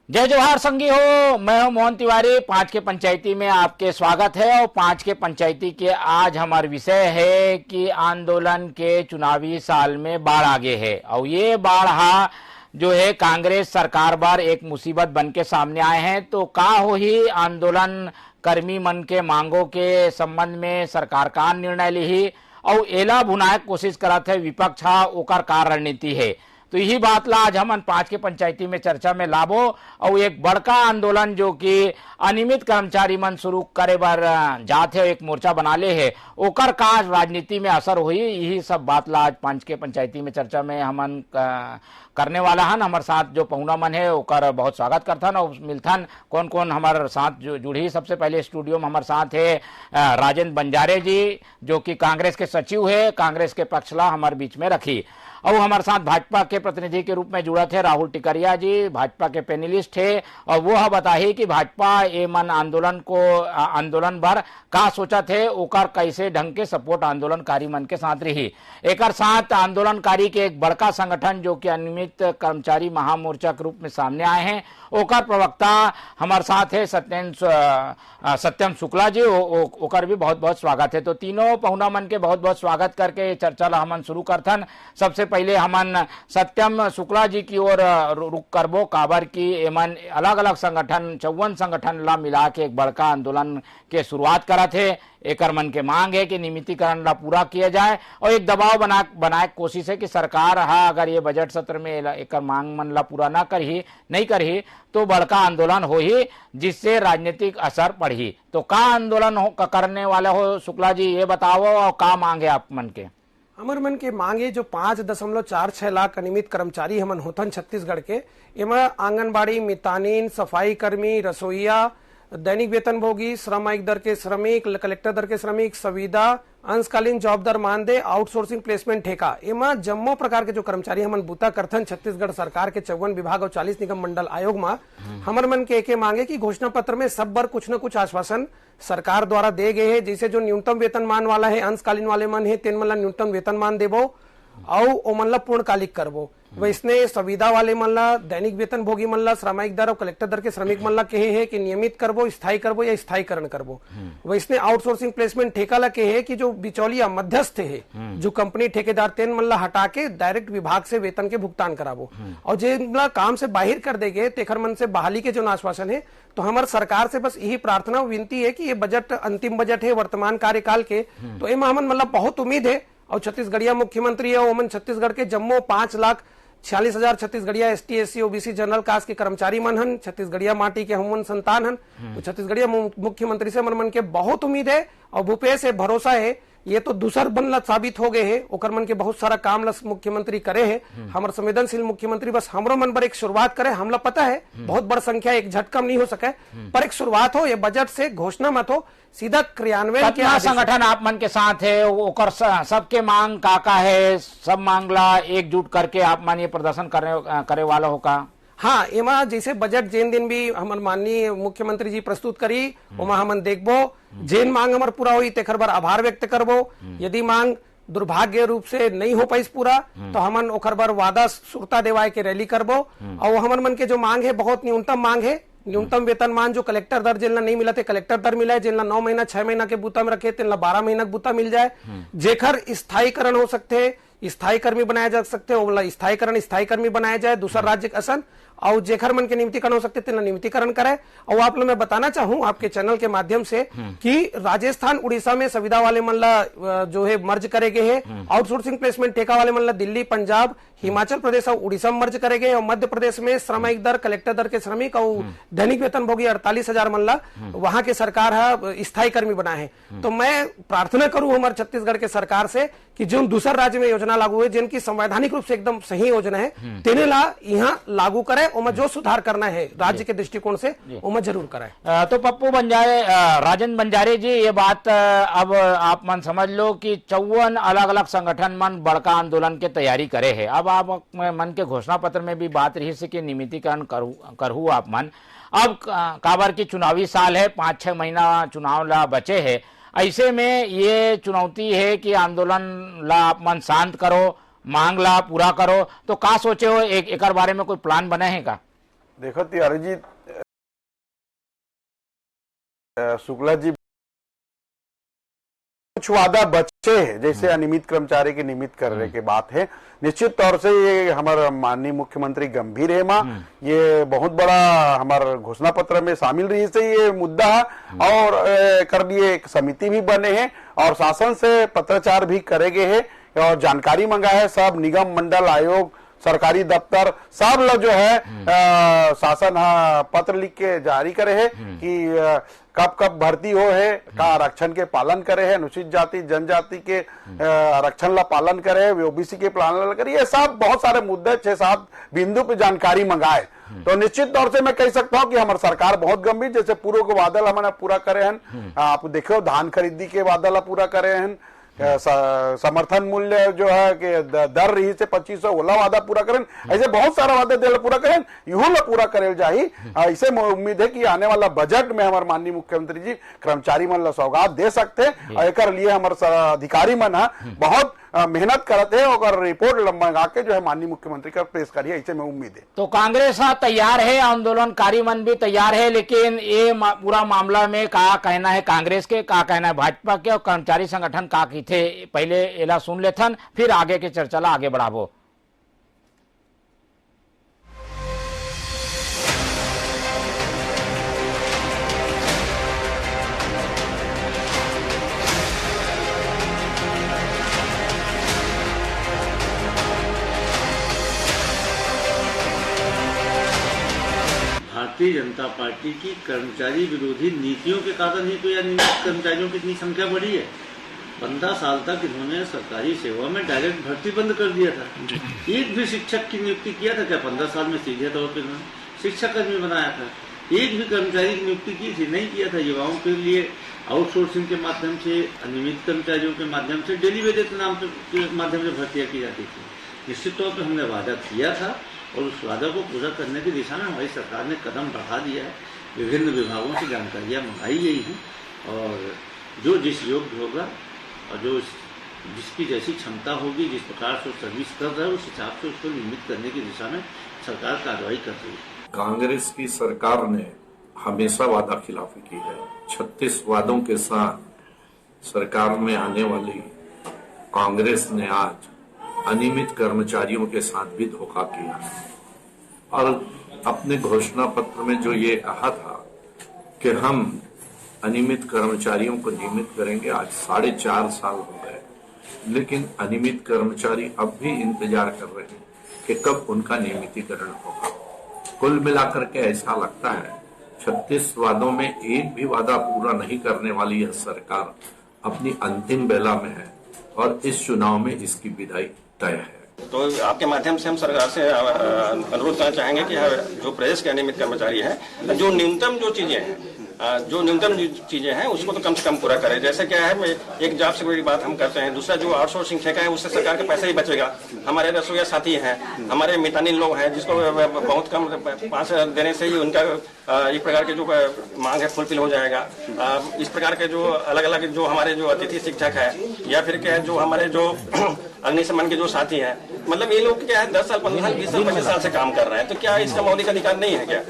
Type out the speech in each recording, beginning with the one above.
जय जोहार संगी हो। मैं हूं मोहन तिवारी। पांच के पंचायती में आपके स्वागत है। और पांच के पंचायती के आज हमारा विषय है कि आंदोलन के चुनावी साल में बाढ़ आगे है और ये बाढ़ जो है कांग्रेस सरकार बार एक मुसीबत बन के सामने आए हैं। तो का हो ही आंदोलन कर्मी मन के मांगों के संबंध में सरकार का निर्णय ली और एला भुनाए कोशिश करत है विपक्ष ओकर का रणनीति है। तो यही बात ला आज हम पांच के पंचायती में चर्चा में लाबो और एक बड़का आंदोलन जो कि अनियमित कर्मचारी मन शुरू करे बर जाते एक मोर्चा बना ले है ओकर का राजनीति में असर हुई। यही सब बात ला आज पांच के पंचायती में चर्चा में हमन करने वाला हन। हमारे साथ जो पहुना मन है ओकर बहुत स्वागत करथन और मिलथन कौन कौन हमारे साथ जुड़ी। सबसे पहले स्टूडियो में हमारे साथ है राजेंद्र बंजारे जी जो कि कांग्रेस के सचिव है, कांग्रेस के पक्ष ला हमारे बीच में रखी। और हमारे साथ भाजपा के प्रतिनिधि के रूप में जुड़ा थे राहुल टिकरिया जी, भाजपा के पैनलिस्ट है और वो बताही कि भाजपा ये मन आंदोलन भर का सोचा थे ओकर कैसे ढंग के सपोर्ट आंदोलनकारी मन के साथ रही। एक साथ आंदोलनकारी के एक बड़का संगठन जो कि अनियमित कर्मचारी महामोर्चा के रूप में सामने आए हैं ओकर प्रवक्ता हमारे साथ है सत्यम शुक्ला जी। ओकर भी बहुत बहुत स्वागत है। तो तीनों पहुना मन के बहुत बहुत स्वागत करके चर्चा ला हमन शुरू करथन। सबसे पहले हमन सत्यम शुक्ला जी की ओर रुक करबो काबर की एमन अलग अलग संगठन 54 संगठन ला मिला के एक बड़का आंदोलन के शुरुआत करत है। एक मन के मांग है कि नियमितीकरण ला पूरा किया जाए और एक दबाव बनाए कोशिश है कि सरकार अगर ये बजट सत्र में एक मांग मन ला पूरा नहीं करही तो बड़का आंदोलन हो ही जिससे राजनीतिक असर पड़ी। तो का आंदोलन करने वाले हो शुक्ला जी ये बताओ और का मांग है आप मन के? हमर मन के मांगे जो 5.46 लाख अनियमित कर्मचारी हमन होथन छत्तीसगढ़ के एमा आंगनबाड़ी, मितानिन, सफाई कर्मी, रसोईया, दैनिक वेतनभोगी, श्रमिक दर के श्रमिक, कलेक्टर दर के श्रमिक, संविदा, अंशकालीन जॉब दर मानदे, आउटसोर्सिंग प्लेसमेंट ठेका एमा जम्मो प्रकार के जो कर्मचारी हमन बूता करथन छत्तीसगढ़ सरकार के 54 विभाग और 40 निगम मंडल आयोग में हमर मन के एके मांगे कि घोषणा पत्र में सब बार कुछ न कुछ आश्वासन सरकार द्वारा दे गए हैं। जैसे जो न्यूनतम वेतन मान वाला है अंशकालीन वाले मन है तेन मन ला न्यूनतम वेतन मान देबो और ओ मन ला पूर्णकालिक करबो। वैसने संविदा वाले मन ला, दैनिक वेतन भोगी मन ला, श्रमिक दर और कलेक्टर दर के श्रमिक मन ला कहे है कि नियमित करबो, स्थायी करबो या स्थायीकरण करबो। वैसने आउटसोर्सिंग प्लेसमेंट ठेका ला कहे है कि जो बिचौलिया मध्यस्थ है जो कंपनी ठेकेदार तेन मन ला हटा के डायरेक्ट विभाग से वेतन के भुगतान कराबो और जो काम से बाहर कर देगे तेखर मन से बहाली के जो आश्वासन है। तो हमारे सरकार से बस यही प्रार्थना विनती है कि ये बजट अंतिम बजट है वर्तमान कार्यकाल के, तो एम हमन मतलब बहुत उम्मीद है। और छत्तीसगढ़िया मुख्यमंत्री है ओमन छत्तीसगढ़ के जम्मो 5,46,000 छत्तीसगढ़िया ST SC OBC general caste के कर्मचारी मन हन, छत्तीसगढ़िया माटी के हमन संतान हन। तो छत्तीसगढ़िया मुख्यमंत्री से मन के बहुत उम्मीद है और भूपेश से भरोसा है। ये तो दूसर बन साबित हो गए है ओकर मन के बहुत सारा काम ला मुख्यमंत्री करे है। हमारे संवेदनशील मुख्यमंत्री बस हमरो मन पर एक शुरुआत करे। हमला पता है बहुत बड़ संख्या एक झटकम नहीं हो सके पर एक शुरुआत हो। ये बजट से घोषणा मत हो सीधा क्रियान्वयन के संगठन आप मन के साथ है ओकर सबके मांग का है सब मांग ला एकजुट करके आप मन ये प्रदर्शन करे वाला हो का? हाँ एमा जैसे बजट जेन दिन भी हमन माननीय मुख्यमंत्री जी प्रस्तुत करी ओमा हमन देखबो जेन मांग हमर पूरा हुई तेखर बर आभार व्यक्त करबो। यदि मांग दुर्भाग्य रूप से नहीं हो पाई पूरा तो हमन ओखर बर वादा सुरता देवाए के रैली करबो। और हमन मन के जो मांग है बहुत न्यूनतम मांग है। न्यूनतम वेतन मान जो कलेक्टर दर जिनला नहीं मिला थे कलेक्टर दर मिला है, जिनला 9 महीना 6 महीना के बूता में रखे तेनला 12 महीना के बूता मिल जाए। जेखर स्थायीकरण हो सकते स्थायी कर्मी बनाया जा सकते हो स्थायीकरण स्थायी कर्मी बनाया जाए दूसरा राज्य असन और जेखर मन के नियमितीकरण हो सकते तेना नियमितीकरण करे। और आप लोग मैं बताना चाहूं आपके चैनल के माध्यम से कि राजस्थान उड़ीसा में संविदा वाले मन ला जो है मर्ज करे गए हैं, आउटसोर्सिंग प्लेसमेंट ठेका वाले मन ला दिल्ली, पंजाब, हिमाचल प्रदेश और उड़ीसा में मर्ज करे गए और मध्य प्रदेश में श्रमिक दर, कलेक्टर दर के श्रमिक और दैनिक वेतन भोगी 48,000 मन ला वहां के सरकार है स्थायी कर्मी बनाए हैं। तो मैं प्रार्थना करूं हमारे छत्तीसगढ़ के सरकार से कि जो दूसर राज्य में योजना लागू हुई जिनकी संवैधानिक रूप से एकदम सही योजना है तेने ला यहाँ लागू करे और जो सुधार करना है राज्य के दृष्टिकोण से वो जरूर कराए। तो पप्पू बंजारे, राजेंद्र बंजारे जी ये बात अब आप मन समझ लो कि 54 अलग अलग संगठन मन बड़का आंदोलन के तैयारी करे है। अब आप मन के घोषणा पत्र में भी बात रही से कि नियमितीकरण करहू आप मन। अब काबर की चुनावी साल है 5-6 महीना चुनाव ला बचे है। ऐसे में ये चुनौती है कि आंदोलन ला आप मन शांत करो, मांग ला पूरा करो। तो का सोचे हो एक बारे में कोई प्लान बने है का? देखो तिवारी जी, शुक्ला जी, कुछ वादा बचे हैं, जैसे अनियमित कर्मचारी की नियमित करने की बात है। निश्चित तौर से ये हमारे माननीय मुख्यमंत्री गंभीर है माँ, ये बहुत बड़ा हमारे घोषणा पत्र में शामिल रही से ये मुद्दा है। और कर लिए एक समिति भी बने हैं और शासन से पत्राचार भी करे गए हैं और जानकारी मंगा है। सब निगम मंडल आयोग सरकारी दफ्तर सब लोग जो है शासन पत्र लिख के जारी करे है कि कब कब भर्ती हो है, का आरक्षण के पालन करे है, अनुसूचित जाति जनजाति के आरक्षण ला पालन करे है, ओबीसी के पालन करे, ये सब बहुत सारे मुद्दे 6-7 बिंदु पे जानकारी मंगाए। तो निश्चित तौर से मैं कह सकता हूँ कि हमारी सरकार बहुत गंभीर, जैसे पूर्व के वादल हमने पूरा करे हैं। आप देखो धान खरीदी के वादल पूरा करे हैं, समर्थन मूल्य जो है कि दर रही से 2500 ओला वादा पूरा करें, ऐसे बहुत सारा वादा दिल पूरा करें, यूं पूरा करे जाही। ऐसे उम्मीद है कि आने वाला बजट में हमारे माननीय मुख्यमंत्री जी कर्मचारी मन ला सौगात दे सकते हैं और एक लिए हमारे अधिकारी मन बहुत मेहनत करते हैं और रिपोर्ट मंगा के जो है माननीय मुख्यमंत्री का पेश करिए, ऐसे में उम्मीद है। तो कांग्रेस तैयार है, आंदोलनकारी मन भी तैयार है, लेकिन ये पूरा मामला में का कहना है कांग्रेस के, का कहना है भाजपा के और कर्मचारी संगठन का की थे, पहले एला सुन लेथन फिर आगे के चर्चा ला आगे बढ़ाबो। भारतीय जनता पार्टी की कर्मचारी विरोधी नीतियों के कारण ही तो यह नियमित कर्मचारियों की इतनी संख्या बढ़ी है। 15 साल तक इन्होंने सरकारी सेवा में डायरेक्ट भर्ती बंद कर दिया था। एक भी शिक्षक की नियुक्ति किया था क्या? 15 साल में सीधे तौर पर इन्होंने शिक्षक कर्मी बनाया था। एक भी कर्मचारी की नियुक्ति की थी नहीं किया था। युवाओं के लिए आउटसोर्सिंग के माध्यम से, अनियमित कर्मचारियों के माध्यम से, डेली वेजेस के नाम के माध्यम से भर्तियां की जाती थी। निश्चित तौर पर हमने वादा किया था और उस वादा को पूरा करने की दिशा में हमारी सरकार ने कदम बढ़ा दिया है। विभिन्न विभागों से जानकारियां मंगाई गई हैं और जो जिस योग्य होगा और जो जिसकी जैसी क्षमता होगी, जिस प्रकार से सर्विस कर रहा है, उस हिसाब से उसको नियमित करने की दिशा में सरकार कार्रवाई कर रही है। कांग्रेस की सरकार ने हमेशा वादा खिलाफी की है। 36 वादों के साथ सरकार में आने वाली कांग्रेस ने आज अनियमित कर्मचारियों के साथ भी धोखा किया और अपने घोषणा पत्र में जो ये कहा था कि हम अनियमित कर्मचारियों को नियमित करेंगे, आज 4.5 साल हो गए, लेकिन अनियमित कर्मचारी अब भी इंतजार कर रहे हैं कि कब उनका नियमितीकरण होगा। कुल मिलाकर के ऐसा लगता है 36 वादों में एक भी वादा पूरा नहीं करने वाली यह सरकार अपनी अंतिम बेला में है और इस चुनाव में इसकी विदाई तय है। तो आपके माध्यम से हम सरकार से अनुरोध करना चाहेंगे कि जो प्रदेश के अनियमित कर्मचारी हैं, जो न्यूनतम चीजें हैं उसको तो कम से कम पूरा करें। जैसे क्या है, एक जॉब से बड़ी बात हम करते हैं, दूसरा जो आउटसोर्सिंग ठेका है उससे सरकार का पैसा ही बचेगा। हमारे रसोईया साथी हैं, हमारे मितानी लोग हैं जिसको बहुत कम 5 देने से ही उनका एक प्रकार के जो मांग है फुलफिल हो जाएगा। इस प्रकार के जो अलग अलग जो हमारे जो अतिथि शिक्षक है या फिर क्या है जो हमारे जो अग्निशमन के जो साथी हैं, मतलब ये लोग क्या है 10 साल 15 साल 20 साल 25 साल से काम कर रहे हैं, तो क्या इसका मौलिक अधिकार नहीं है क्या?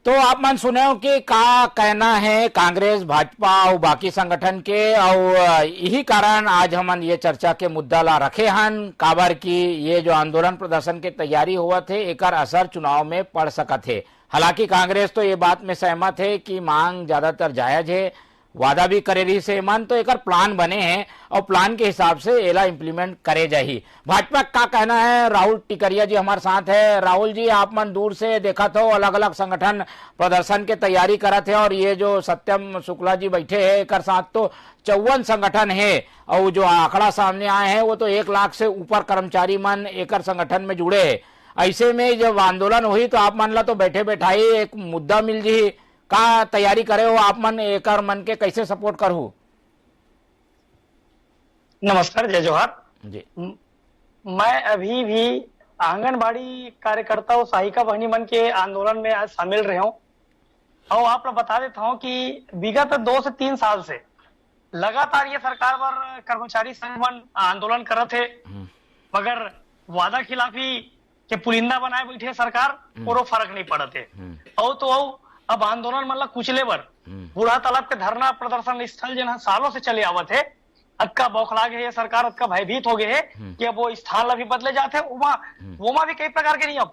तो आप मन सुने हो कि का कहना है कांग्रेस भाजपा और बाकी संगठन के, और यही कारण आज हमन ये चर्चा के मुद्दा ला रखे हन काबर की ये जो आंदोलन प्रदर्शन के तैयारी हुआ थे एकर असर चुनाव में पड़ सकत है। हालांकि कांग्रेस तो ये बात में सहमत है कि मांग ज्यादातर जायज है, वादा भी करे रही से मन, तो एक प्लान बने हैं और प्लान के हिसाब से एला इम्प्लीमेंट करे जाही। भाजपा का कहना है, राहुल टिकरिया जी हमारे साथ है। राहुल जी, आप मन दूर से देखा तो अलग अलग संगठन प्रदर्शन के तैयारी करत है और ये जो सत्यम शुक्ला जी बैठे हैं एक साथ तो 54 संगठन है और जो आंकड़ा सामने आए हैं वो तो 1 लाख से ऊपर कर्मचारी मन एक संगठन में जुड़े है। ऐसे में जब आंदोलन हुई तो आप मन ला तो बैठे बैठाई एक मुद्दा मिल जी, का तैयारी करे हो आप मन, एक मन के कैसे सपोर्ट करूं? नमस्कार, जय जोहार जी। मैं अभी भी आंगनबाड़ी कार्यकर्ता और सहायिका बहनी मन के आंदोलन में आज शामिल रहे हूं और आप लोग बता देता हूं कि विगत 2 से 3 साल से लगातार ये सरकार पर कर्मचारी संगठन आंदोलन कर थे, मगर वादा खिलाफी कि पुलिंदा बनाए बैठे सरकार और वो फर्क नहीं पड़ते। और तो अब आंदोलन मतलब कुचले बर बूढ़ा तालाब के धरना प्रदर्शन स्थल जो सालों से चले आवत है, अक्का बौखला गए है सरकार, अक्का भयभीत हो गए है कि अब वो स्थान ला भी बदले जाते हैं। वोमा भी कई प्रकार के नियम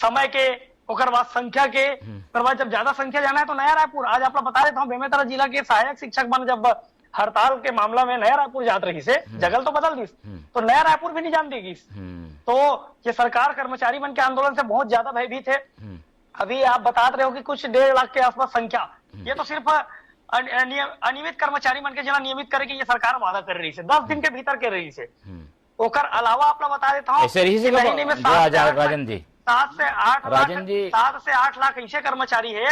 समय के, ओकर बाद संख्या के, ओकर बाद जब ज्यादा संख्या जाना है तो नया रायपुर, आज आप बता देता हूँ, बेमेतरा जिला के सहायक शिक्षक बन जब हड़ताल के मामला में नया रायपुर जात रही से, जगल तो बदल दी तो नया रायपुर भी नहीं जान देगी। तो ये सरकार कर्मचारी मन के आंदोलन से बहुत ज्यादा भयभीत है। अभी आप बता रहे हो कि कुछ 1.5 लाख के आसपास संख्या, ये तो सिर्फ अनियमित कर्मचारी मन के जना नियमित करे कि ये सरकार वादा कर रही है 10 दिन के भीतर के रही है। ओकर अलावा आप बता देता हूँ महीने में 7 से 8 लाख ऐसे कर्मचारी है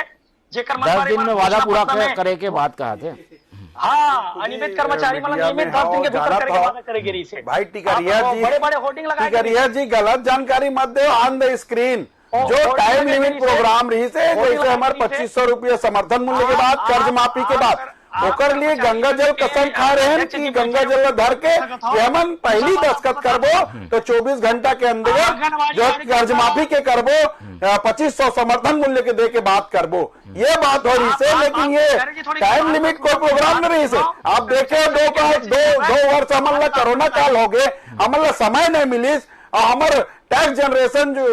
जो 10 दिन में वादा पूरा करे के बात कहा थे। हाँ, अनियमित कर्मचारी मतलब नियमित 10 दिन के भीतर करके वादा करेगी रही से। भाई टिकरिया जी, बड़े-बड़े होर्डिंग लगाए, टिकरिया जी गलत जानकारी मत दो ऑन द स्क्रीन। जो टाइम लिमिट प्रोग्राम रही से, जैसे हमारे 2500 रुपये समर्थन मूल्य के बाद, कर्ज माफी के बाद, ओकर लिए गंगा जल कसम खा रहे हैं कि गंगा जल धर के हमन पहली दस्तखत करबो तो 24 घंटा के अंदर जो कर्ज माफी के करबो 2500 समर्थन मूल्य के दे के बात करबो, ये बात हो रही से। लेकिन ये टाइम लिमिट कोई प्रोग्राम नहीं रही से। आप देखे दो वर्ष हमला कोरोना काल हो गए, हमला समय नहीं मिली और हमारे टैक्स जनरेशन जो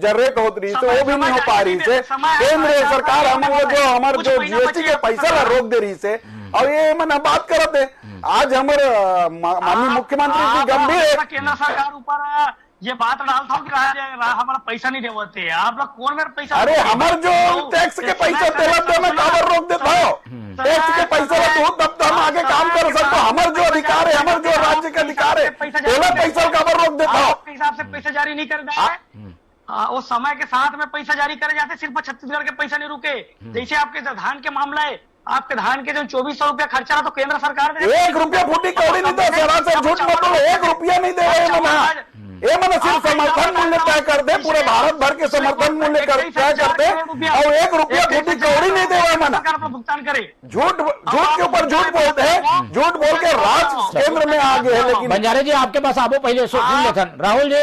जनरेट होत रही से वो भी नहीं हो पा रही से। केंद्र सरकार हमारे जो जीएसटी के पैसा रोक दे रही से, और ये मैंने बात करते हैं आज हमारे माननीय मुख्यमंत्री जी गंभीर है। केंद्र सरकार ऊपर ये बात डालता हूँ कि हमारा पैसा नहीं देते, आप लोग कौन मेरा पैसा, अरे हमारे जो टैक्स के पैसा तेलते में काबर रोक देता हो, टैक्स के पैसा तो तब तो हम आगे काम कर सकते। हमारे जो अधिकार है, हमारे जो राज्य के अधिकार है, पैसा काबर रोक देता हो। आपके हिसाब से पैसा जारी नहीं कर रहा, वो समय के साथ में पैसा जारी करे जाते, सिर्फ छत्तीसगढ़ के पैसा नहीं रुके। जैसे आपके धान के मामला है, आपके धान के जो 2400 रुपया खर्चा रहा तो केंद्र सरकार ने 1 रुपया फूटी कौड़ी नहीं दे, सरासर झूठ मत बोलो, 1 रुपया नहीं दे रहे मना। ये मैंने सिर्फ समर्थन मूल्य तय कर दे, पूरे भारत भर के समर्थन मूल्य तय करते और 1 रुपया फूटी कौड़ी नहीं दे रहे मना। भुगतान करे, झूठ के ऊपर झूठ बोलते हैं, झूठ बोल के राज्य केंद्र में आ गए हैं। लेकिन बंजारे जी आपके पास आपो पहले सुन लेथन, राहुल जी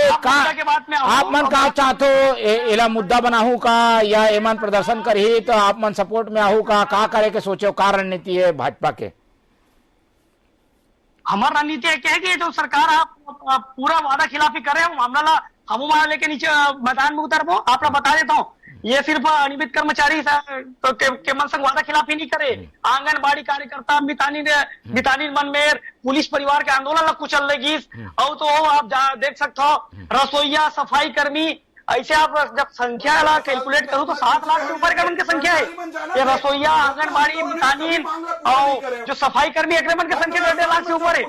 आप मन का चाहतो एला मुद्दा बनाहू का या एमन प्रदर्शन करही तो आप मन सपोर्ट में आहू का करे के सोचो, का रणनीति है भाजपा के? हमारा रणनीति है कि जो सरकार आप पूरा वादा खिलाफी करे, वो मामला ला हम वहां लेके नीचे मैदान में उतरबो। आप बता देता हूँ, ये सिर्फ अनियमित कर्मचारी तो के मन संग वादा खिलाफी नहीं करे, आंगनबाड़ी कार्यकर्ता, मितानी मनमेर, पुलिस परिवार के आंदोलन ला कुचल लेगी। और तो आप देख सकते हो रसोईया, सफाई कर्मी, ऐसे आप जब संख्या ला कैलकुलेट करूँ तो 7 लाख से ऊपर का मन की संख्या है। ये रसोईया, आंगनबाड़ी, मितानीन और जो सफाई कर्मी एग्रीमेंट की संख्या 1.5 लाख से ऊपर है।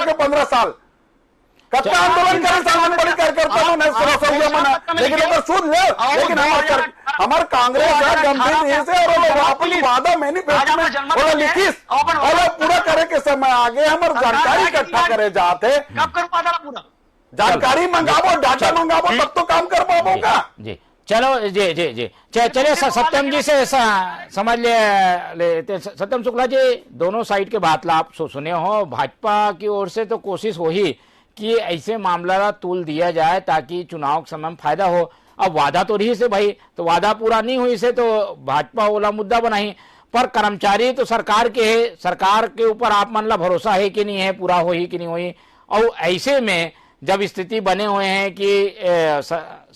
तो 15 साल कच्चा आंदोलन लेकिन सुन ले, लेकिन हमारे कांग्रेस गंभीर से और अपनी वादा मैनिफेस्टो में लिखिस और पूरा करे के समय आगे हमारे जानकारी इकट्ठा करे जाते, कब कर पाता पूरा जानकारी मंगावो, डाटा मंगावो, तब तो काम कर पाओगा। जी चलो जी चलिए सत्यम जी से समझ ले सत्यम शुक्ला जी, दोनों साइड के बात ला आप सुने हो। भाजपा की ओर से तो कोशिश हो ही कि ऐसे मामला तूल दिया जाए ताकि चुनाव के समय में फायदा हो। अब वादा तो रही से भाई, तो वादा पूरा नहीं हुई से तो भाजपा ओला मुद्दा बनाई, पर कर्मचारी तो सरकार के है, सरकार के ऊपर आप मन ला भरोसा है कि नहीं है, पूरा हो ही कि नहीं हुई। और ऐसे में जब स्थिति बने हुए हैं कि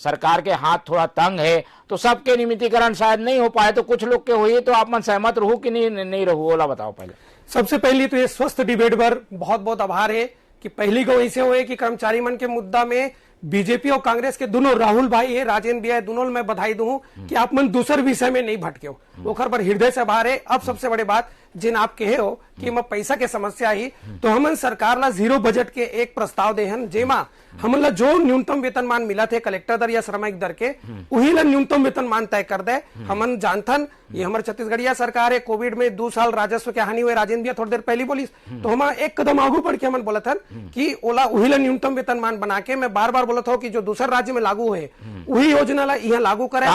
सरकार के हाथ थोड़ा तंग है तो सबके नियमितीकरण शायद नहीं हो पाए, तो कुछ लोग के हुई, तो आप मन सहमत रहू कि नहीं रहू, ओला बताओ पहले। सबसे पहले तो ये स्वस्थ डिबेट पर बहुत बहुत आभार है कि पहली को ऐसे हुए कि कर्मचारी मन के मुद्दा में बीजेपी और कांग्रेस के दोनों राहुल भाई है, राजेंद्र भाई, दोनों मैं बधाई दूं कि आप मन दूसरे विषय में नहीं भटके हो, ओखर पर हृदय से आभार है। अब सबसे बड़ी बात जिन आप कहे हो कि मैं पैसा के समस्या ही, तो हमन सरकार ला 0 बजट के एक प्रस्ताव देहन, जेमा हमन ला जो न्यूनतम वेतनमान मिला थे कलेक्टर दर या श्रमिक दर के, वही ला न्यूनतम वेतनमान तय कर दे। हमन जानथन ये हमारे छत्तीसगढ़िया सरकार है, कोविड में 2 साल राजस्व के हानि हुए, राजेंद्र भैया थोड़ी देर पहले बोली, तो हम एक कदम आगू बढ़ के हमन बोला था कि ओला वही ला न्यूनतम वेतनमान बना के, मैं बार बार बोला था कि जो दूसर राज्य में लागू है वही योजना ला यहाँ लागू करे।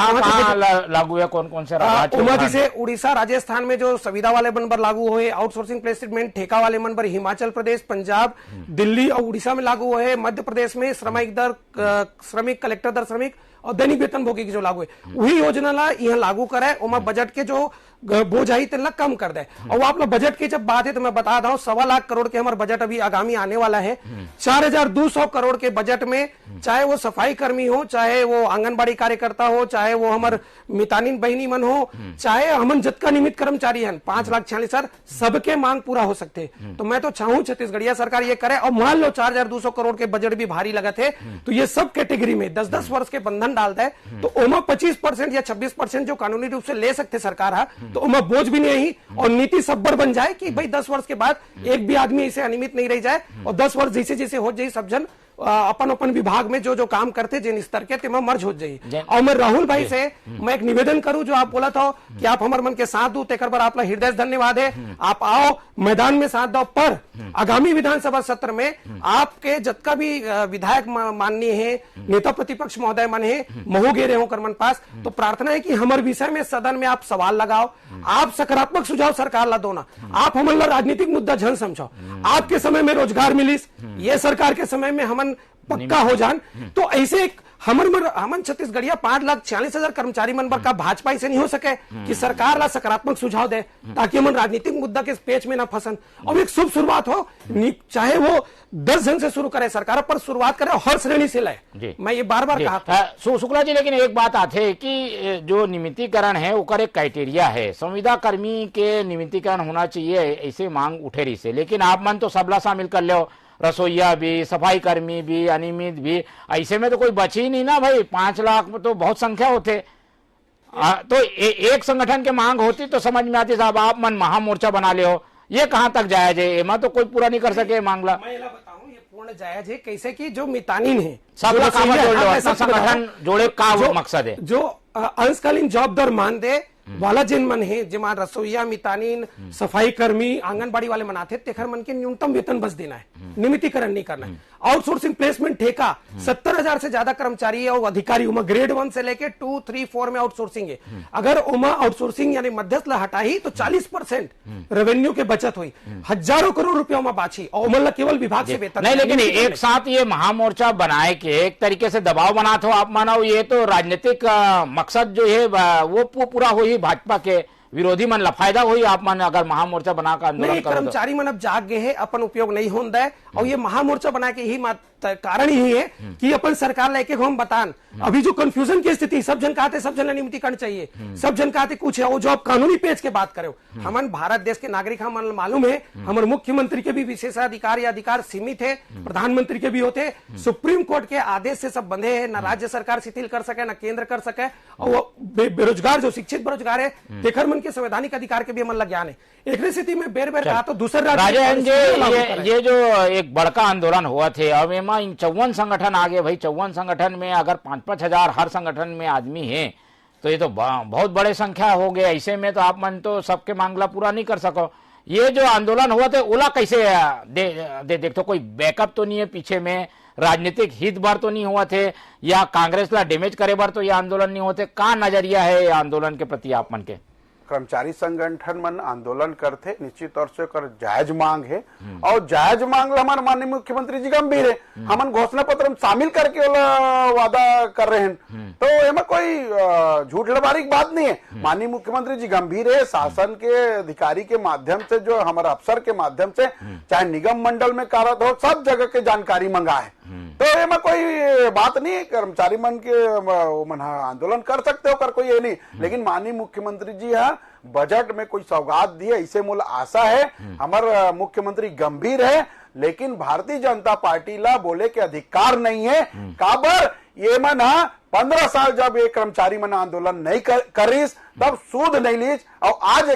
लागू है कौन कौन से राज्य? जैसे उड़ीसा, राजस्थान में जो संविदा वाले मन पर लागू हुए, आउटसोर्सिंग प्लेसमेंट ठेका वाले मन पर हिमाचल प्रदेश, पंजाब, दिल्ली और उड़ीसा में लागू हुए। मध्य प्रदेश में श्रमिक कलेक्टर दर श्रमिक और दैनिक वेतनभोगी की जो लागू है वही योजना ला यहाँ लागू करे। उमा बजट के जो बोझ आई तेला कम कर दे। और वो आप लोग बजट की जब बात है तो मैं बता दूं 1.25 लाख करोड़ के हमारे बजट अभी आगामी आने वाला है। 4200 करोड़ के बजट में चाहे वो सफाई कर्मी हो, चाहे वो आंगनबाड़ी कार्यकर्ता हो, चाहे वो हमारे मितानिन बहनी मन हो, चाहे हमन जतका निमित्त कर्मचारी हैं 5,46,000 सबके मांग पूरा हो सकते। तो मैं तो चाहूं छत्तीसगढ़िया सरकार ये करे। और मान लो 4,200 करोड़ के बजट भी भारी लगा थे तो ये सब कैटेगरी में 10-10 वर्ष के बंधन डालता है तो ओमा 25% या 26% जो कानूनी रूप से ले सकते सरकार है तो ओमा बोझ भी नहीं और नीति सब्बर बन जाए कि भाई 10 वर्ष के बाद एक भी आदमी इसे अनियमित नहीं रह जाए। और 10 वर्ष जैसे जैसे हो जाए सब जन अपन विभाग में जो काम करते जिन स्तर के तेमा मर्ज हो जाइए। और मैं राहुल भाई से मैं एक निवेदन करूं, जो आप बोला था कि आप हमारे मन के साथ दो तेकर पर आपका हृदय धन्यवाद है। आप आओ मैदान में साथ दो, पर आगामी विधानसभा सत्र में आपके जतका भी विधायक माननीय है, नेता प्रतिपक्ष महोदय मन है, महू गेरे हो करमन पास, तो प्रार्थना है कि हमारे विषय में सदन में आप सवाल लगाओ, आप सकारात्मक सुझाव सरकार ला दो ना, आप हमारे राजनीतिक मुद्दा झन समझो। आपके समय में रोजगार मिलिस, ये सरकार के समय में हम पक्का हो जान। तो ऐसे हमन छत्तीसगढ़िया 5,46,000 कर्मचारी मन पर का भाजपा ऐसे नहीं हो सके कि सरकार ला सकारात्मक सुझाव दे ताकि हम राजनीतिक मुद्दा के पेच में ना फंसन। और एक शुभ शुरुआत हो, चाहे वो 10 जन से शुरू करे सरकार, पर शुरुआत करे हर श्रेणी से लाए। मैं ये बार बार कहा शुक्ला जी, लेकिन एक बात आते है कि जो नियमितीकरण है वो एक क्राइटेरिया है, संविदा कर्मी के नियमितीकरण होना चाहिए, ऐसे मांग उठे रही से। लेकिन आप मन तो सबला शामिल कर लो, रसोईया भी, सफाई कर्मी भी, अनियमित भी, ऐसे में तो कोई बची ही नहीं ना भाई। 5 लाख में तो बहुत संख्या होते। तो एक संगठन के मांग होती तो समझ में आती साहब आप मन महामोर्चा बना ले हो, ये कहां तक जायज है? एमा तो कोई पूरा नहीं कर सके मांगला। मैं बताऊं ये पूर्ण जायज है कैसे कि जो मितानिन है सबका काम जोड़ लो, संगठन जोड़े का मकसद है जो अंशकालीन जॉब दर मान दे वाला जिन मन है, जिमा रसोईया, मितानिन, सफाई कर्मी, आंगनबाड़ी वाले मनाते तेखर मन के न्यूनतम वेतन बस देना है, नियमितीकरण नहीं करना है। आउटसोर्सिंग प्लेसमेंट ठेका 70,000 से ज्यादा कर्मचारी है और अधिकारी उमा ग्रेड 1 से लेके 2, 3, 4 में आउटसोर्सिंग है। अगर उमा आउटसोर्सिंग यानी मध्यस्थ हटाई तो 40% रेवेन्यू के बचत हुई, हजारों करोड़ रुपया उमा बाछी और उमला केवल विभाग से वेतन नहीं। लेकिन एक साथ ये महामोर्चा बनाए के एक तरीके से दबाव बनाते हो आप मानो, ये तो राजनीतिक मकसद जो है वो पूरा हो भाजपा के विरोधी मन ला फायदा हुई। आप मन अगर महामोर्चा बनाकर आंदोलन करो, कर्मचारी मन अब जाग गए हैं, अपन उपयोग नहीं होता है। और ये महामोर्चा बना के ही कारण ही है कि अपन सरकार लेके हम बतान अभी जो कंफ्यूजन की स्थिति, सब जन कहते सब जन नियमितीकरण चाहिए, सब जन कहते कुछ है, वो जो आप कानूनी पेज के बात करो, हमन भारत देश के नागरिक हम मालूम है, हमारे मुख्यमंत्री के भी विशेषाधिकार या अधिकार सीमित है, प्रधानमंत्री के भी होते, सुप्रीम कोर्ट के आदेश से सब बंधे हैं, न राज्य सरकार शिथिल कर सके न केंद्र कर सके। और वो बेरोजगार जो शिक्षित बेरोजगार है तेखर मन के संवैधानिक अधिकार के भी हमन ला ज्ञान है। एक स्थिति में बेर कहा तो दूसरा ये जो एक बड़का आंदोलन हुआ थे, अब एमा 54 संगठन आगे भाई, 54 संगठन में अगर 5-5 हजार हर संगठन में आदमी है तो ये तो बहुत बड़े संख्या हो गए। ऐसे में तो आप मन तो सबके मांगला पूरा नहीं कर सको। ये जो आंदोलन हुआ थे ओला कैसे देख तो कोई बैकअप तो नहीं है पीछे में, राजनीतिक हित बार तो नहीं हुआ थे, या कांग्रेस ला डैमेज करे बार तो ये आंदोलन नहीं होते। का नजरिया है आंदोलन के प्रति आप मन के? कर्मचारी संगठन मन आंदोलन करते निश्चित तौर से कर जायज मांग है और जायज मांग हमारे माननीय मुख्यमंत्री जी गंभीर है, हमन घोषणा पत्र में शामिल करके वादा कर रहे हैं, तो एमा कोई झूठ लबारी की बात नहीं है। माननीय मुख्यमंत्री जी गंभीर है, शासन के अधिकारी के माध्यम से, जो हमारे अफसर के माध्यम से, चाहे निगम मंडल में कार्यरत हो, सब जगह के जानकारी मंगा है। तो एमा कोई बात नहीं है, कर्मचारी मन के आंदोलन कर सकते हो, कर कोई ये नहीं। लेकिन माननीय मुख्यमंत्री जी बजट में कोई सौगात दी है, इसे मूल आशा है, हमारे मुख्यमंत्री गंभीर है, लेकिन भारतीय जनता पार्टी ला बोले के अधिकार नहीं है। काबर ये मन 15 साल जब ये कर्मचारी मन आंदोलन नहीं करीस तब सूद नहीं लीज, और आज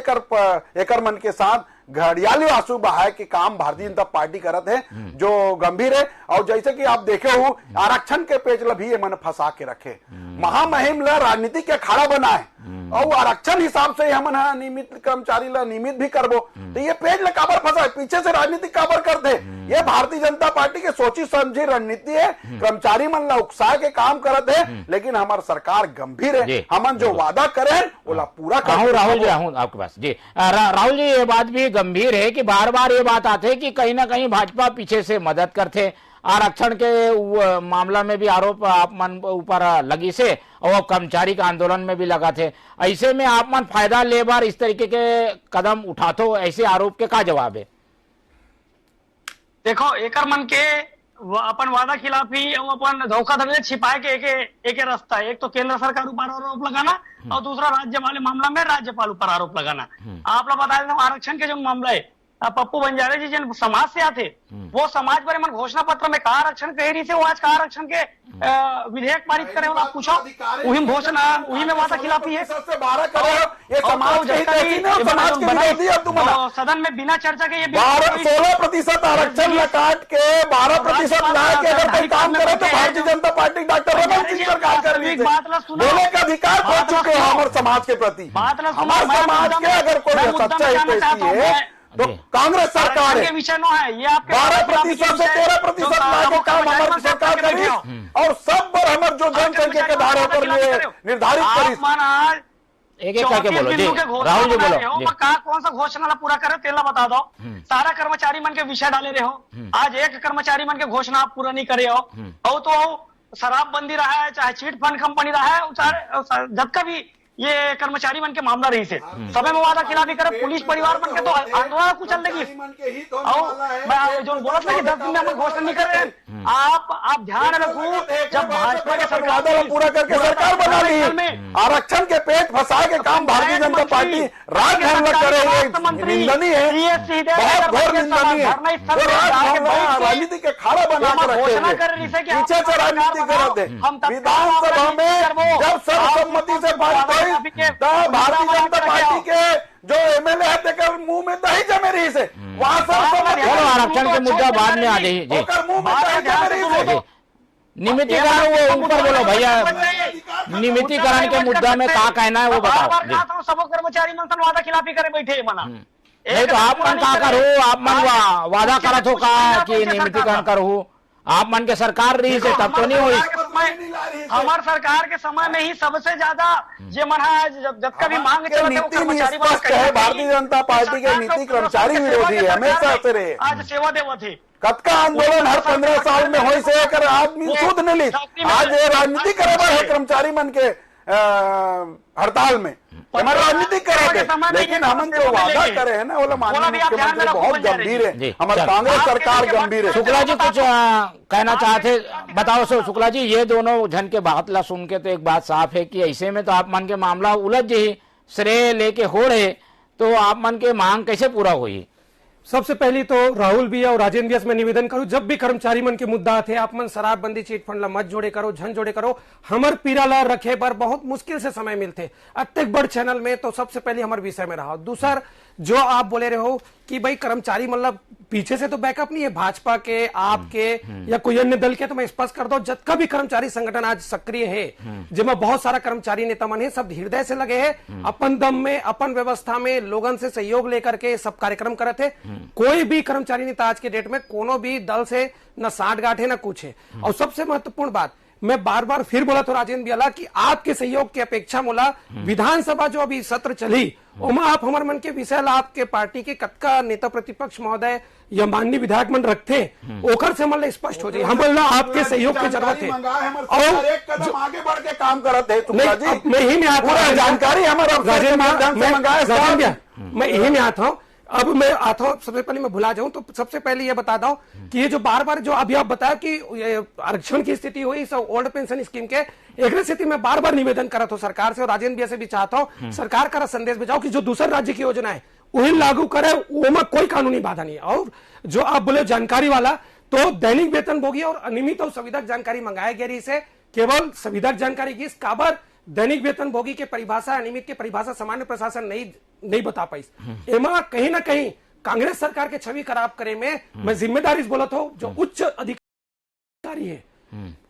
एकर मन के साथ घड़ियाली आंसू बहाए के काम भारतीय जनता पार्टी करत है, जो गंभीर है। और जैसे कि आप देखे हो आरक्षण के पेज ला भी ये मन फंसा के रखे, महामहिम ला राजनीति के अखाड़ा बना है। और आरक्षण हिसाब से हमन नियमित कर्मचारी ला नियमित भी करबो तो ये पेज ला काबर फंसा पीछे से राजनीति काबर करते। ये भारतीय जनता पार्टी के सोची समझी रणनीति है। कर्मचारी मन ला उकसाए के काम करत है, लेकिन हमार सरकार गंभीर है। हमन जो वादा करे वो पूरा कर। राहुल जी आपके पास जी राहुल जी, ये बात भी गंभीर है कि बार बार ये बात आते है कि कहीं ना कहीं भाजपा पीछे से मदद करते, आरक्षण के मामला में भी आरोप आप मन ऊपर लगी से और कर्मचारी का आंदोलन में भी लगा थे। ऐसे में आप मन फायदा ले बार इस तरीके के कदम उठाते, ऐसे आरोप के क्या जवाब है? देखो, एकर मन के अपन वादा खिलाफी और अपन धोखाधड़ी छिपाए के एक रास्ता है। एक तो केंद्र सरकार ऊपर आरोप लगाना और दूसरा राज्य वाले मामला में राज्यपाल ऊपर आरोप लगाना। आप लोग बता दें, आरक्षण के जो मामला है, पप्पू बंजारे जी जिन समाज से आते वो समाज पर मन घोषणा पत्र में कहा आरक्षण कह रही थे, वो आज कहा आरक्षण के विधेयक पारित करे, आप पूछो वही घोषणा वही में वादा खिलाफी है। सदन में बिना चर्चा के ये 16% आरक्षण काट के 12% ला के अगर कोई काम करे तो भारतीय जनता पार्टी डॉक्टर रमन सिंह सरकार कर रही है। बोलने का अधिकार खो चुके हैं हमारे समाज के प्रति। हमारे समाज के अगर कोई सच्चा हितैषी है तो कांग्रेस सरकार है। विषय नो है ये, आपके 12% से 13% लाके काम हमारी सरकार करी और सब पर हमारे जो जनसंख्या के आधार पर निर्धारित करी। एक करके बोलो जी, राहुल जी बोलो। कौन सा घोषणा पूरा करे तेला बता दो। सारा कर्मचारी मन के विषय डाले रहे हो, आज एक कर्मचारी मन के घोषणा आप पूरा नहीं करे हो। और तो शराबबंदी रहा है, चाहे चिट फंड कंपनी रहा है, चाहे जब का भी ये कर्मचारी मन के मामला रही से समय में वादा खिलाफी करे, पुलिस परिवार बन के तो आंदोलन कुछ चल देगी। मैं जो बोला था कि 10 दिन में हम घोषणा नहीं कर रहे हैं, आप ध्यान रखो, जब भाजपा के सरकार पूरा करके सरकार बना ली, आरक्षण के पेट फंसा के काम भारतीय जनता पार्टी राजभवन में करे, निंदनीय है, बहुत घोर निंदनीय है। राजनीति के खाड़ा बना के रखे, पीछे से राजनीति करते। विधानसभा में जब सर्वसम्मति से बात भारतीय जनता पार्टी के जो एमएलए है मुंह में दही जमे रही से वहां से आरक्षण के मुद्दा बाद में आ रही है। मुंह में दही जमे रही से नियमितीकरण वो ऊपर बोलो भैया, नियमितीकरण के मुद्दा में क्या कहना है वो बताओ। सब कर्मचारी मन वादा खिलाफी करे बैठे मना नहीं तो आप मन क्या करो, आप मन वादा करत हो का कि नियमितीकरण करो, आप मन के सरकार रही से तब तो नहीं हुई। हमारे सरकार के समय में ही सबसे ज्यादा ये मना जब कभी मांग है। भारतीय जनता पार्टी के नीति कर्मचारी विरोधी है, हमेशा से रहे। आज सेवा देव थे, कब का आंदोलन हर 15 साल में हो से कर आदमी सूद नहीं ली। आज ये राजनीति करे है कर्मचारी मन के हड़ताल में हमारे राजनीति करे, लेकिन हम जो वादा करे है ना वो माननीय मुख्यमंत्री बहुत गंभीर है, हमारी कांग्रेस सरकार गंभीर है। शुक्ला जी कुछ कहना चाहते बताओ। शुक्ला जी, ये दोनों जन के बात ला सुन के तो एक बात साफ है कि ऐसे में तो आप मन के मामला उलझ ही श्रेय लेके हो रहे, तो आप मन के मांग कैसे पूरा हुई? सबसे पहली तो राहुल भी और राजेंद्र भी मैं निवेदन करूं, जब भी कर्मचारी मन के मुद्दा थे आप मन शराबबंदी चिट फंड ला मत जोड़े करो, झन जोड़े करो, हमर पीरा ला रखे पर बहुत मुश्किल से समय मिलते अत्यधिक बड़ चैनल में। तो सबसे पहले हमारे विषय में रहा। दूसर जो आप बोले रहे हो कि भाई कर्मचारी मतलब पीछे से तो बैकअप नहीं है भाजपा के, आपके या कोई अन्य दल के, तो मैं स्पष्ट कर दो जब का भी कर्मचारी संगठन आज सक्रिय है, जिसमें बहुत सारा कर्मचारी नेता मन है, सब हृदय से लगे हैं, अपन दम में अपन व्यवस्था में लोगन से सहयोग लेकर के सब कार्यक्रम करे थे। कोई भी कर्मचारी नेता आज के डेट में कोनो भी दल से न साठ गांठ है न कुछ है। और सबसे महत्वपूर्ण बात मैं बार बार फिर बोला तो राजेंद्र बियाला कि आपके सहयोग की अपेक्षा मोला विधानसभा जो अभी सत्र चली उमा आप हमारे मन के विषय आपके पार्टी के कतका नेता प्रतिपक्ष महोदय या माननीय विधायक मन रखते ओकर से मतलब स्पष्ट हो जाए, हम बोलना आपके सहयोग की जरूरत है। और एक कदम आगे बढ़ के काम करते हैं। मैं यही में आता जानकारी हमारा मैं यही में आता हूँ। अब मैं आता हूं, सबसे पहले मैं भुला जाऊं तो सबसे पहले ये बता दूं कि ये जो बार बार जो अभी आप बताया कि आरक्षण की स्थिति हुई सब ओल्ड पेंशन स्कीम के एक स्थिति में बार बार निवेदन करा था सरकार से और राजेंद्र भैया से भी चाहता हूं सरकार का संदेश भेजाओ कि जो दूसरे राज्य की योजना है वही लागू करे, वो में कोई कानूनी बाधा नहीं है। और जो आप बोले जानकारी वाला, तो दैनिक वेतनभोगी और अनियमित और संविधाक जानकारी मंगाया गया रही से केवल संविधाक जानकारी की काबर दैनिक वेतनभोगी के परिभाषा अनियमित के परिभाषा सामान्य प्रशासन नहीं बता पाई। एमा कहीं ना कहीं कांग्रेस सरकार के छवि खराब करे में मैं जिम्मेदारी बोला था। जो उच्च अधिकारी है,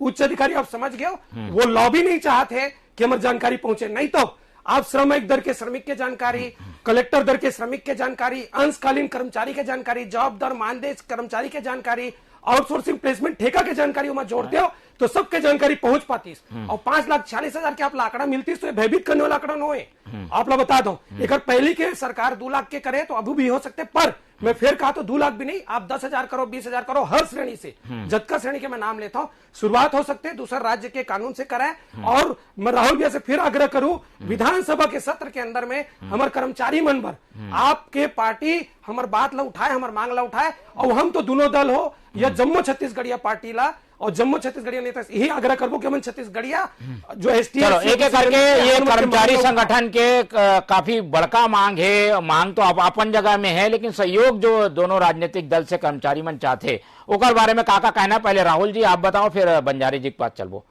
उच्च अधिकारी आप समझ गए, वो लॉबी नहीं चाहते कि हमारी जानकारी पहुंचे, नहीं तो आप श्रमिक दर के श्रमिक के जानकारी, कलेक्टर दर के श्रमिक के जानकारी, अंशकालीन कर्मचारी के जानकारी, जॉब दर मानदेय कर्मचारी के जानकारी, आउटसोर्सिंग प्लेसमेंट ठेका के जानकारी वहां जोड़ते हो तो सबके जानकारी पहुंच पाती। और 5,46,000 के आप आंकड़ा मिलती तो भयभीत करने वाला आंकड़ा न है। आप लोग बता दो, अगर पहली के सरकार 2 लाख के करे तो अभी भी हो सकते, पर मैं फिर कहा तो 2 लाख भी नहीं, आप 10,000 करो, 20,000 करो, हर श्रेणी से, जतका श्रेणी के मैं नाम लेता हूं, शुरुआत हो सकते दूसरे राज्य के कानून से कराए। और मैं राहुल भैया से फिर आग्रह करूं, विधानसभा के सत्र के अंदर में हमारे कर्मचारी मन पर आपके पार्टी हमार बात ला उठाए, हमार मांग ला उठाए, और हम तो दोनों दल हो या जम्मू छत्तीसगढ़िया पार्टी ला और जम्मू छत्तीसगढ़िया नेता यही आग्रह करबो कि हम छत्तीसगढ़िया जो एसटी चलो एक एक करके ये कर्मचारी संगठन के काफी बड़का मांग है। मांग तो अपन जगह में है, लेकिन सहयोग जो दोनों राजनीतिक दल से कर्मचारी मन चाहते ओकर बारे में काका कहना। पहले राहुल जी आप बताओ, फिर बंजारी जी के पास चलबो।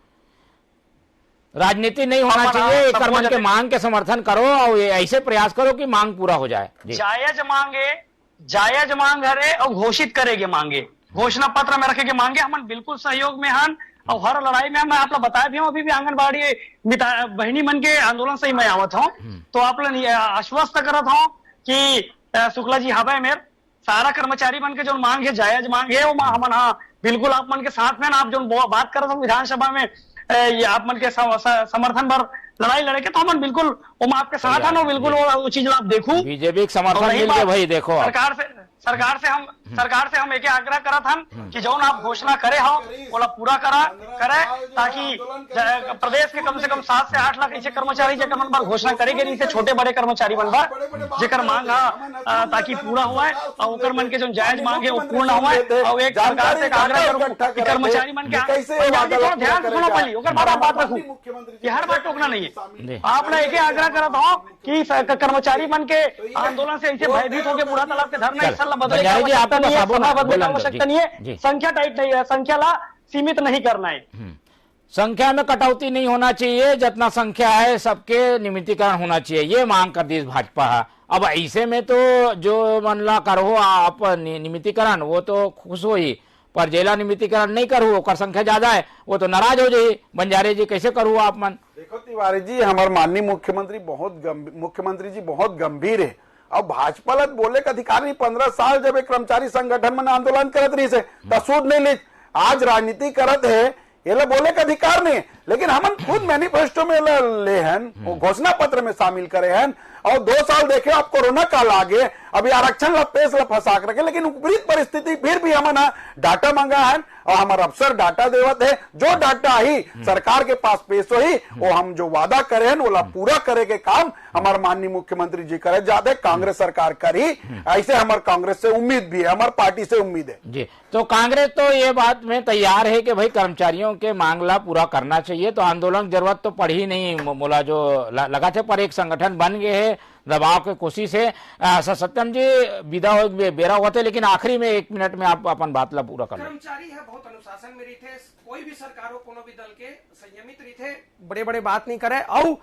राजनीति नहीं होना चाहिए, एक मन के मांग के समर्थन करो और ऐसे प्रयास करो कि मांग पूरा हो जाए। जायज मांग है और घोषित करेंगे मांगे, घोषणा पत्र में रखेंगे मांगे, हम बिल्कुल सहयोग में हन। और हर लड़ाई में मैं आप लोग बताया भी हूँ, अभी भी आंगनबाड़ी बहनी मन के आंदोलन से ही मैं आवत हूँ, तो आप लोग आश्वस्त करत हूँ कि शुक्ला जी हवा मेर सारा कर्मचारी मन के जो मांग है जायज मांग है, वो हमन हाँ बिल्कुल आप मन के साथ में ना। आप जो बात करत हो विधानसभा में ये आप मन के समर्थन पर लड़ाई लड़े तो हम बिल्कुल वो आपके साथ है ना, बिल्कुल वो चीज आप देखो। बीजेपी के समर्थन मिल के भाई देखो, सरकार से हम एक आग्रह करत हन कि जो आप घोषणा करे हो वो पूरा करे, ताकि प्रदेश के कम से कम 7 से 8 लाख ऐसे कर्मचारी जेकर मन पर घोषणा करेंगे, नहीं से छोटे बड़े कर्मचारी मन पर जेकर मांग है ताकि पूरा हुआ और ओकर मन के जो जायज मांग है वो पूर्ण हुआ। और एक सरकार से आग्रह करूं कि कर्मचारी मन के ध्यान से सुनो, पहले ओकर बाद बात रखूं, ये हर बात टोकना नहीं है। आपने एक आग्रह करत हो कि कर्मचारी मन के आंदोलन से ऐसे भयभीत होकर बूढ़ा तालाब के धरना आवश्यकता नहीं है, संख्या टाइट नहीं है, संख्या ला सीमित नहीं करना है, संख्या में कटौती नहीं होना चाहिए, जितना संख्या है सबके नियमितीकरण होना चाहिए, ये मांग कर दी भाजपा है। अब ऐसे में तो जो मनला करो आप नियमितीकरण वो तो खुश हो ही, पर जेला नियमितीकरण नहीं करू ओकर संख्या ज्यादा है वो तो नाराज हो जाए। बंजारे जी कैसे करू आप मन? देखो तिवारी जी, हमारे माननीय मुख्यमंत्री जी बहुत गंभीर है। अब भाजपा लत बोले का अधिकार नहीं। 15 साल जब एक कर्मचारी संगठन में आंदोलन करत रही से तसूद नहीं ले, आज राजनीति करत है, ये लोग बोले का अधिकार नहीं। लेकिन हम खुद मैनिफेस्टो में ले हैं, वो घोषणा पत्र में शामिल करे हैं, और 2 साल देखे अब कोरोना काल आगे, अभी आरक्षण ला पेश ला फंसा रखे, लेकिन विपरीत परिस्थिति फिर भी हम डाटा मांगा है और हमारा अफसर डाटा देवत है। जो डाटा ही सरकार के पास पेश हो ही वो हम जो वादा करे हैं वो पूरा करे के काम हमारे माननीय मुख्यमंत्री जी करे, ज्यादा कांग्रेस सरकार करी, ऐसे हमारे कांग्रेस से उम्मीद भी है, हमारे पार्टी से उम्मीद है जी। तो कांग्रेस तो ये बात में तैयार है कि भाई कर्मचारियों के मांगला पूरा करना चाहिए, तो आंदोलन की जरूरत तो पड़ी नहीं मोला जो लगा थे, पर एक संगठन बन गए है, दबाव की कोशिश है। सत्यम जी विदा हो बेरा हुआ थे, लेकिन आखिरी में 1 मिनट में आप अपन बात ला पूरा कर। कर्मचारी है बहुत अनुशासन में रही थे, कोई भी सरकार हो कोनो भी दल के संयमित रही थे, बड़े बड़े बात नहीं करे। और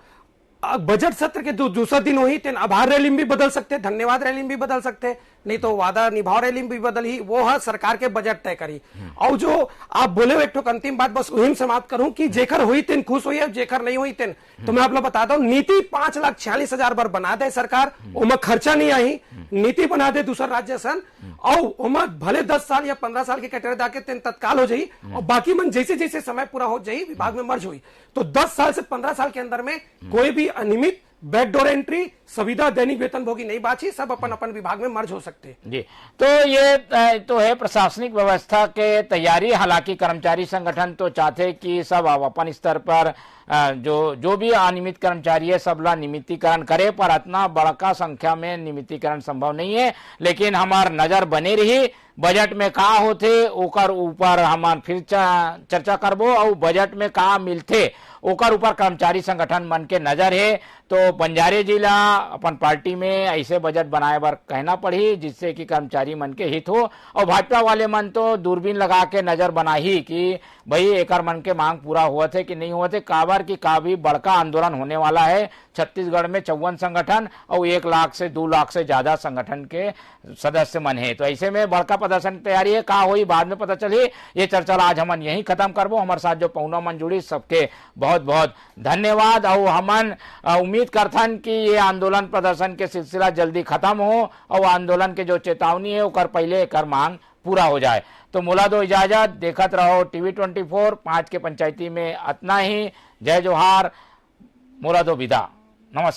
बजट सत्र के दूसरा दिन हुई तेन आभार रैली भी बदल सकते, धन्यवाद रैली भी बदल सकते, नहीं तो वादा निभाव रैली भी बदल ही, वो है सरकार के बजट तय करी। और जो आप बोले एक अंतिम बात बस वही समाप्त करूं कि जेकर हुई तेन खुश हुई है, जेकर नहीं हुई तेन, तो मैं आप लोग बता दूं, नीति 5,46,000 बार बना दे सरकार, उमा खर्चा नहीं आई, नीति बना दे दूसरा राज्य सन, और उमा भले 10 साल या 15 साल की कैटेगरी दाके तेन तत्काल हो जाई, और बाकी मन जैसे जैसे समय पूरा हो जाई विभाग में मर्ज हुई, तो 10 साल से 15 साल के अंदर में कोई भी अनियमित बैकडोर एंट्री संविदा दैनिक वेतन भोगी नहीं बाची, सब अपन अपन विभाग में मर्ज हो सकते हैं जी। तो ये तो है प्रशासनिक व्यवस्था के तैयारी। हालांकि कर्मचारी संगठन तो चाहते कि सब अपन स्तर पर जो भी अनियमित कर्मचारी है सबला नियमितीकरण करे, पर इतना बड़का संख्या में नियमितीकरण संभव नहीं है। लेकिन हमार नजर बने रही, बजट में का होते ओकर ऊपर हमार फिर चर्चा करबो, और बजट में का मिलते ओकर ऊपर कर्मचारी संगठन मन के नजर है। तो बंजारे जिला अपन पार्टी में ऐसे बजट बनाए बर कहना पड़ी जिससे कि कर्मचारी मन के हित हो, और भाजपा वाले मन तो दूरबीन लगा के नजर बनाही कि भाई एकर मन के मांग पूरा हुआ थे कि नहीं हुआ थे, काबर की का भी बड़का आंदोलन होने वाला है छत्तीसगढ़ में 54 संगठन और 1 लाख से 2 लाख से ज्यादा संगठन के सदस्य मन है। तो ऐसे में बड़का प्रदर्शन की तैयारी है, कहा हुई बाद में पता चली। ये चर्चा आज हमन यही खत्म करबो। हमारे साथ जो पौना मन जुड़ी सबके बहुत बहुत धन्यवाद। और हमन उम्मीद करथन कि ये आंदोलन प्रदर्शन के सिलसिला जल्दी खत्म हो और आंदोलन के जो चेतावनी है ओकर पहले एकर मांग पूरा हो जाए। तो मोला दो इजाजत, देखत रहो TV24 5 के पंचायती में। इतना ही, जय जोहार, मोला दो विदा, नमस्कार।